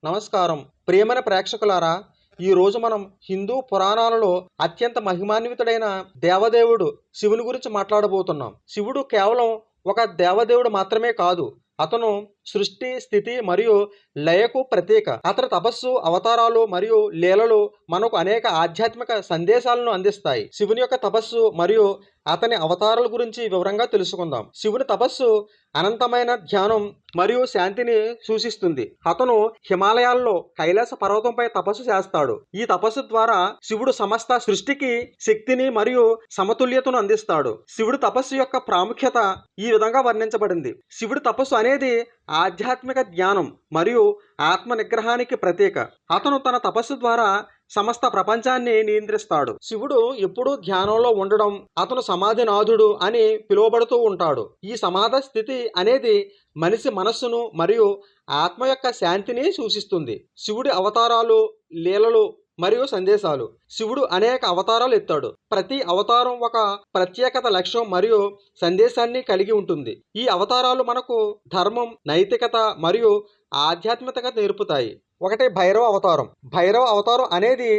నమస్కారం ప్రియమైన ప్రేక్షకులారా, ఈ రోజు మనం హిందూ పురాణాలలో అత్యంత మహిమాన్వితుడైన దేవదేవుడు శివుని గురించి మాట్లాడబోతున్నాం. శివుడు కేవలం ఒక దేవదేవుడు మాత్రమే కాదు, అతను సృష్టి, స్థితి మరియు లయకు ప్రతీక. అతని తపస్సు, అవతారాలు మరియు లీలలు మనకు అనేక ఆధ్యాత్మిక సందేశాలను అందిస్తాయి. శివుని యొక్క తపస్సు మరియు అతని అవతారాల గురించి వివరంగా తెలుసుకుందాం. శివుని తపస్సు అనంతమైన ధ్యానం మరియు శాంతిని సూచిస్తుంది. అతను హిమాలయాల్లో కైలాస పర్వతంపై తపస్సు చేస్తాడు. ఈ తపస్సు ద్వారా శివుడు సమస్త సృష్టికి శక్తిని మరియు సమతుల్యతను అందిస్తాడు. శివుడి తపస్సు యొక్క ప్రాముఖ్యత ఈ విధంగా వర్ణించబడింది. శివుడి తపస్సు అనేది ఆధ్యాత్మిక జ్ఞానం మరియు ఆత్మ నిగ్రహానికి ప్రతీక. అతను తన తపస్సు ద్వారా సమస్త ప్రపంచాన్ని నియంత్రిస్తాడు. శివుడు ఎప్పుడూ ధ్యానంలో ఉండడం, అతను సమాధినాథుడు అని పిలువబడుతూ ఉంటాడు. ఈ సమాధి స్థితి అనేది మనిషి మనస్సును మరియు ఆత్మ యొక్క శాంతిని సూచిస్తుంది. శివుడి అవతారాలు, లీలలు మరియు సందేశాలు. శివుడు అనేక అవతారాలు ఎత్తాడు. ప్రతి అవతారం ఒక ప్రత్యేకత, లక్ష్యం మరియు సందేశాన్ని కలిగి ఉంటుంది. ఈ అవతారాలు మనకు ధర్మం, నైతికత మరియు ఆధ్యాత్మికత నేర్పుతాయి. ఒకటి భైరవ అవతారం. భైరవ అవతారం అనేది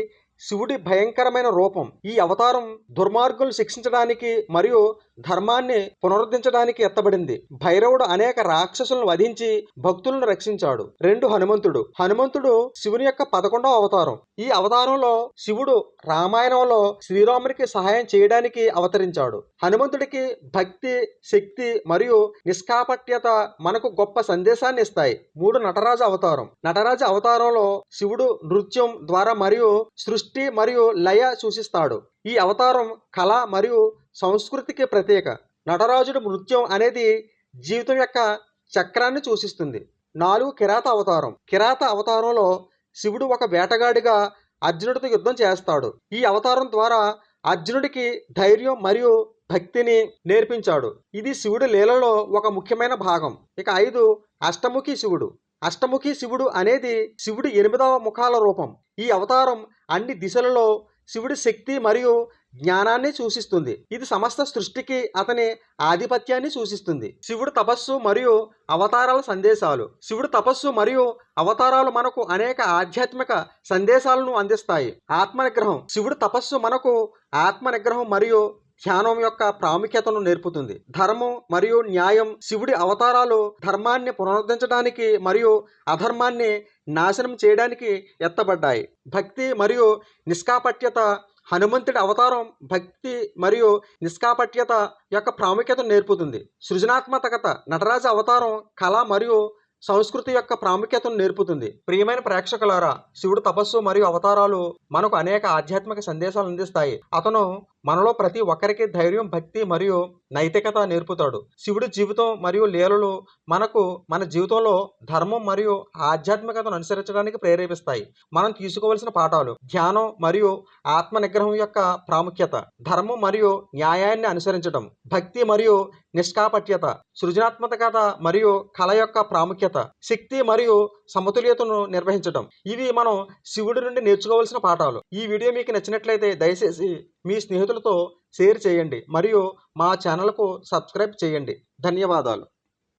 శివుడి భయంకరమైన రూపం. ఈ అవతారం దుర్మార్గులను శిక్షించడానికి మరియు ధర్మాన్ని పునరుద్ధరించడానికి ఎత్తబడింది. భైరవుడు అనేక రాక్షసులను వధించి భక్తులను రక్షించాడు. 2 హనుమంతుడు. హనుమంతుడు శివుని యొక్క 11వ అవతారం. ఈ అవతారంలో శివుడు రామాయణంలో శ్రీరామునికి సహాయం చేయడానికి అవతరించాడు. హనుమంతుడికి భక్తి, శక్తి మరియు నిష్కాపట్యత మనకు గొప్ప సందేశాన్ని ఇస్తాయి. 3 నటరాజ అవతారం. నటరాజ అవతారంలో శివుడు నృత్యం ద్వారా మరియు సృష్టి మరియు లయ సూచిస్తాడు. ఈ అవతారం కళ మరియు సంస్కృతికి ప్రతీక. నటరాజుడు నృత్యం అనేది జీవితం యొక్క చక్రాన్ని సూచిస్తుంది. 4 కిరాత అవతారం. కిరాత అవతారంలో శివుడు ఒక వేటగాడిగా అర్జునుడితో యుద్ధం చేస్తాడు. ఈ అవతారం ద్వారా అర్జునుడికి ధైర్యం మరియు భక్తిని నేర్పించాడు. ఇది శివుడి లీలలో ఒక ముఖ్యమైన భాగం. ఇక 5 అష్టముఖి శివుడు. అష్టముఖి శివుడు అనేది శివుడి 8వ ముఖాల రూపం. ఈ అవతారం అన్ని దిశలలో శివుడి శక్తి మరియు జ్ఞానాన్ని సూచిస్తుంది. ఇది సమస్త సృష్టికి అతని ఆధిపత్యాన్ని సూచిస్తుంది. శివుడి తపస్సు మరియు అవతారాల సందేశాలు. శివుడి తపస్సు మరియు అవతారాలు మనకు అనేక ఆధ్యాత్మిక సందేశాలను అందిస్తాయి. ఆత్మ నిగ్రహం. శివుడి తపస్సు మనకు ఆత్మ నిగ్రహం మరియు ధ్యానం యొక్క ప్రాముఖ్యతను నేర్పుతుంది. ధర్మం మరియు న్యాయం. శివుడి అవతారాలు ధర్మాన్ని పునరుద్ధరించడానికి మరియు అధర్మాన్ని నాశనం చేయడానికి ఎత్తబడ్డాయి. భక్తి మరియు నిష్కాపట్యత. హనుమంతుడి అవతారం భక్తి మరియు నిష్కాపట్యత యొక్క ప్రాముఖ్యతను నేర్పుతుంది. సృజనాత్మకత. నటరాజ అవతారం కళ మరియు సంస్కృతి యొక్క ప్రాముఖ్యతను నేర్పుతుంది. ప్రియమైన ప్రేక్షకులారా, శివుడు తపస్సు మరియు అవతారాలు మనకు అనేక ఆధ్యాత్మిక సందేశాలు అందిస్తాయి. అతను మనలో ప్రతి ఒక్కరికి ధైర్యం, భక్తి మరియు నైతికత నేర్పుతాడు. శివుడి జీవితం మరియు లీలలు మనకు మన జీవితంలో ధర్మం మరియు ఆధ్యాత్మికతను అనుసరించడానికి ప్రేరేపిస్తాయి. మనం తీసుకోవాల్సిన పాఠాలు: ధ్యానం మరియు ఆత్మ నిగ్రహం యొక్క ప్రాముఖ్యత, ధర్మం మరియు న్యాయాన్ని అనుసరించడం, భక్తి మరియు నిష్కాపట్యత, సృజనాత్మకత మరియు కళ యొక్క ప్రాముఖ్యత, శక్తి మరియు సమతుల్యతను నిర్వహించడం. ఇవి మనం శివుడి నుండి నేర్చుకోవాల్సిన పాఠాలు. ఈ వీడియో మీకు నచ్చినట్లయితే దయచేసి మీ స్నేహితులతో షేర్ చేయండి మరియు మా ఛానల్కు సబ్స్క్రైబ్ చేయండి. ధన్యవాదాలు.